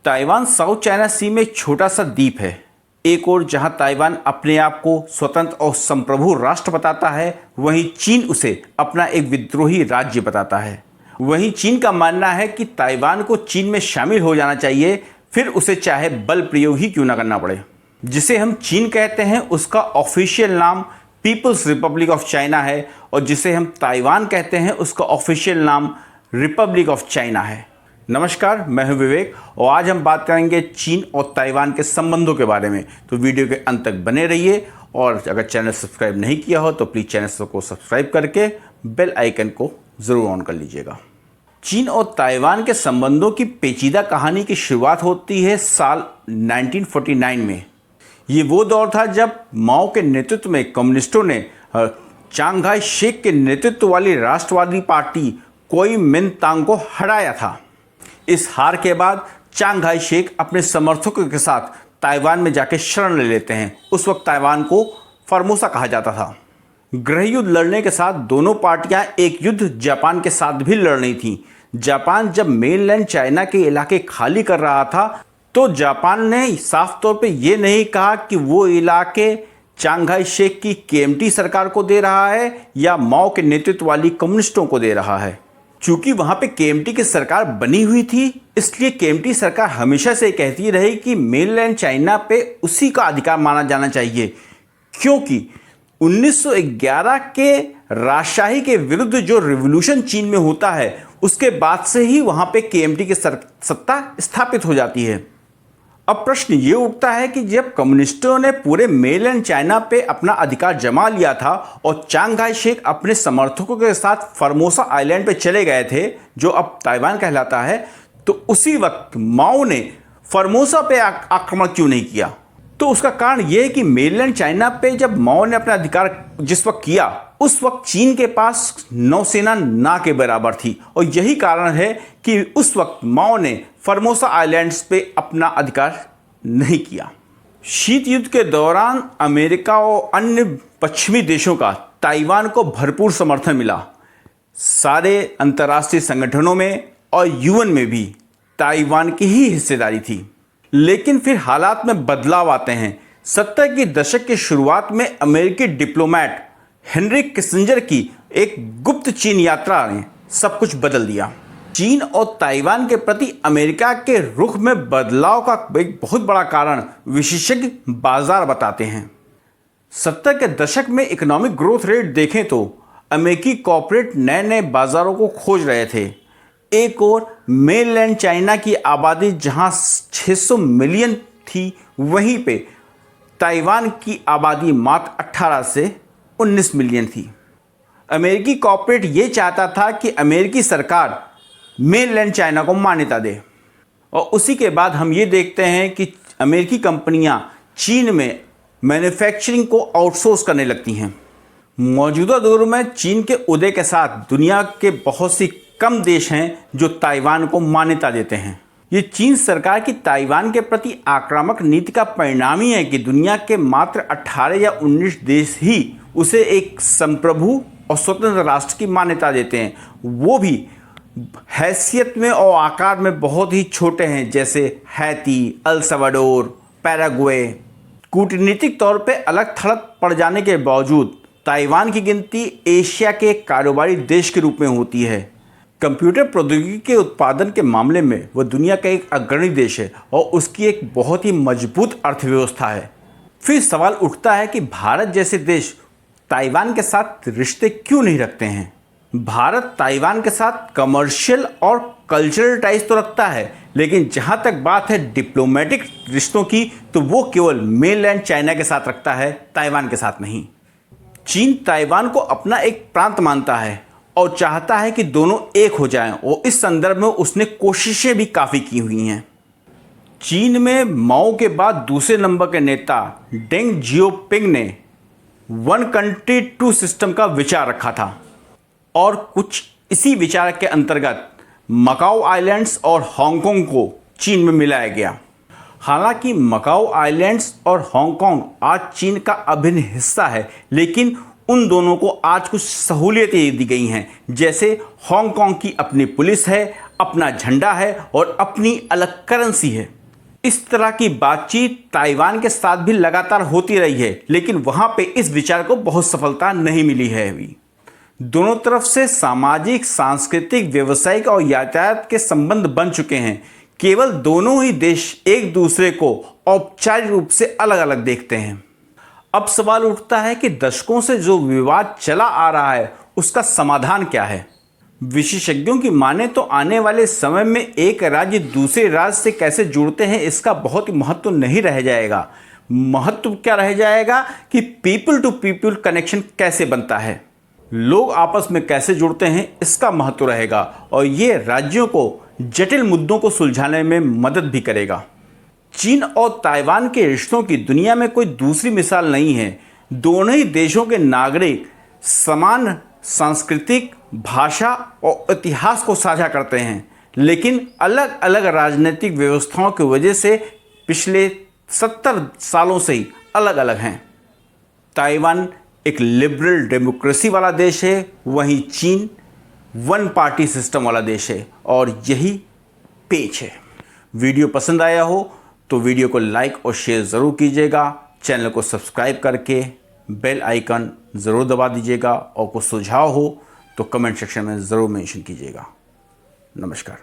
Taiwan south China सी में एक छोटा सा द्वीप है। एक ओर जहां ताइवान अपने आप को स्वतंत्र और संप्रभु राष्ट्र बताता है, वहीं चीन उसे अपना एक विद्रोही राज्य बताता है। वहीं चीन का मानना है कि ताइवान को चीन में शामिल हो जाना चाहिए, फिर उसे चाहे बल प्रयोग ही क्यों ना करना पड़े। जिसे हम चीन कहते हैं उसका ऑफिशियल नाम पीपल्स रिपब्लिक ऑफ चाइना है, और जिसे हम ताइवान कहते हैं उसका ऑफिशियल नाम रिपब्लिक ऑफ चाइना है। नमस्कार, मैं हूं विवेक और आज हम बात करेंगे चीन और ताइवान के संबंधों के बारे में। तो वीडियो के अंत तक बने रहिए, और अगर चैनल सब्सक्राइब नहीं किया हो तो प्लीज़ चैनल को सब्सक्राइब करके बेल आइकन को ज़रूर ऑन कर लीजिएगा। चीन और ताइवान के संबंधों की पेचीदा कहानी की शुरुआत होती है साल 1949 में। ये वो दौर था जब माओ के नेतृत्व में कम्युनिस्टों ने चांग हाई शेक के नेतृत्व वाली राष्ट्रवादी पार्टी कुओमिंतांग को हराया था। इस हार के बाद चांग हाई शेक अपने समर्थकों के साथ ताइवान में जाकर शरण ले लेते हैं। उस वक्त ताइवान को फॉर्मोसा कहा जाता था। गृह युद्ध लड़ने के साथ दोनों पार्टियां एक युद्ध जापान के साथ भी लड़ रही थीं। जापान जब मेनलैंड चाइना के इलाके खाली कर रहा था तो जापान ने साफ तौर पे ये नहीं कहा कि वो इलाके चांग हाई शेक की केएमटी सरकार को दे रहा है या माओ के नेतृत्व वाली कम्युनिस्टों को दे रहा है। चूंकि वहां पे केएमटी की सरकार बनी हुई थी, इसलिए केएमटी सरकार हमेशा से कहती रही कि मेनलैंड चाइना पे उसी का अधिकार माना जाना चाहिए, क्योंकि 1911 के राजशाही के विरुद्ध जो रिवॉल्यूशन चीन में होता है उसके बाद से ही वहां पे केएमटी की सत्ता स्थापित हो जाती है। अब प्रश्न ये उठता है कि जब कम्युनिस्टों ने पूरे मेनलैंड चाइना पे अपना अधिकार जमा लिया था और चांग हाई शेक अपने समर्थकों के साथ फॉर्मोसा आइलैंड पे चले गए थे, जो अब ताइवान कहलाता है, तो उसी वक्त माओ ने फॉर्मोसा पे आक्रमण क्यों नहीं किया? तो उसका कारण यह है कि मेनलैंड चाइना पे जब माओ ने अपना अधिकार जिस वक्त किया, उस वक्त चीन के पास नौसेना ना के बराबर थी, और यही कारण है कि उस वक्त माओ ने फॉर्मोसा आइलैंड्स पे अपना अधिकार नहीं किया। शीत युद्ध के दौरान अमेरिका और अन्य पश्चिमी देशों का ताइवान को भरपूर समर्थन मिला। सारे अंतर्राष्ट्रीय संगठनों में और यूएन में भी ताइवान की ही हिस्सेदारी थी। लेकिन फिर हालात में बदलाव आते हैं। 70 के दशक की शुरुआत में अमेरिकी डिप्लोमेट हेनरी किसिंजर की एक गुप्त चीन यात्रा ने सब कुछ बदल दिया। चीन और ताइवान के प्रति अमेरिका के रुख में बदलाव का एक बहुत बड़ा कारण विशेषज्ञ बाजार बताते हैं। 70 के दशक में इकोनॉमिक ग्रोथ रेट देखें तो अमेरिकी कॉर्पोरेट नए नए बाजारों को खोज रहे थे। एक और मेनलैंड चाइना की आबादी जहां 600 मिलियन थी, वहीं पे ताइवान की आबादी मात्र 18 से 19 मिलियन थी। अमेरिकी कॉर्पोरेट ये चाहता था कि अमेरिकी सरकार मेनलैंड चाइना को मान्यता दे, और उसी के बाद हम ये देखते हैं कि अमेरिकी कंपनियां चीन में मैन्युफैक्चरिंग को आउटसोर्स करने लगती हैं। मौजूदा दौर में चीन के उदय के साथ दुनिया के बहुत सी कम देश हैं जो ताइवान को मान्यता देते हैं। ये चीन सरकार की ताइवान के प्रति आक्रामक नीति का परिणाम ही है कि दुनिया के मात्र 18 या 19 देश ही उसे एक संप्रभु और स्वतंत्र राष्ट्र की मान्यता देते हैं। वो भी हैसियत में और आकार में बहुत ही छोटे हैं, जैसे हैती, अल सल्वाडोर, पैराग्वे। कूटनीतिक तौर पे अलग थलग पड़ जाने के बावजूद ताइवान की गिनती एशिया के कारोबारी देश के रूप में होती है। कंप्यूटर प्रौद्योगिकी के उत्पादन के मामले में वह दुनिया का एक अग्रणी देश है और उसकी एक बहुत ही मजबूत अर्थव्यवस्था है। फिर सवाल उठता है कि भारत जैसे देश ताइवान के साथ रिश्ते क्यों नहीं रखते हैं? भारत ताइवान के साथ कमर्शियल और कल्चरल टाइज तो रखता है, लेकिन जहां तक बात है डिप्लोमेटिक रिश्तों की, तो वो केवल मेनलैंड चाइना के साथ रखता है, ताइवान के साथ नहीं। चीन ताइवान को अपना एक प्रांत मानता है और चाहता है कि दोनों एक हो जाएं, और इस संदर्भ में उसने कोशिशें भी काफ़ी की हुई हैं। चीन में माओ के बाद दूसरे नंबर के नेता डेंग जियोपिंग ने वन कंट्री टू सिस्टम का विचार रखा था, और कुछ इसी विचार के अंतर्गत मकाओ आइलैंड्स और हांगकांग को चीन में मिलाया गया। हालांकि मकाओ आइलैंड्स और हांगकांग आज चीन का अभिन्न हिस्सा है, लेकिन उन दोनों को आज कुछ सहूलियतें दी गई हैं, जैसे हांगकांग की अपनी पुलिस है, अपना झंडा है और अपनी अलग करेंसी है। इस तरह की बातचीत ताइवान के साथ भी लगातार होती रही है, लेकिन वहां पे इस विचार को बहुत सफलता नहीं मिली है अभी। दोनों तरफ से सामाजिक, सांस्कृतिक, व्यावसायिक और यातायात के संबंध बन चुके हैं। केवल दोनों ही देश एक दूसरे को औपचारिक रूप से अलग अलग देखते हैं। अब सवाल उठता है कि दशकों से जो विवाद चला आ रहा है उसका समाधान क्या है। विशेषज्ञों की माने तो आने वाले समय में एक राज्य दूसरे राज्य से कैसे जुड़ते हैं इसका बहुत महत्व नहीं रह जाएगा। महत्व क्या रह जाएगा कि पीपल टू पीपल कनेक्शन कैसे बनता है, लोग आपस में कैसे जुड़ते हैं, इसका महत्व रहेगा और ये राज्यों को जटिल मुद्दों को सुलझाने में मदद भी करेगा। चीन और ताइवान के रिश्तों की दुनिया में कोई दूसरी मिसाल नहीं है। दोनों ही देशों के नागरिक समान सांस्कृतिक, भाषा और इतिहास को साझा करते हैं, लेकिन अलग अलग राजनीतिक व्यवस्थाओं की वजह से पिछले 70 सालों से ही अलग अलग हैं। ताइवान एक लिबरल डेमोक्रेसी वाला देश है, वहीं चीन वन पार्टी सिस्टम वाला देश है और यही पेच है। वीडियो पसंद आया हो तो वीडियो को लाइक और शेयर ज़रूर कीजिएगा। चैनल को सब्सक्राइब करके बेल आइकन ज़रूर दबा दीजिएगा और कुछ सुझाव हो तो कमेंट सेक्शन में ज़रूर मेंशन कीजिएगा। नमस्कार।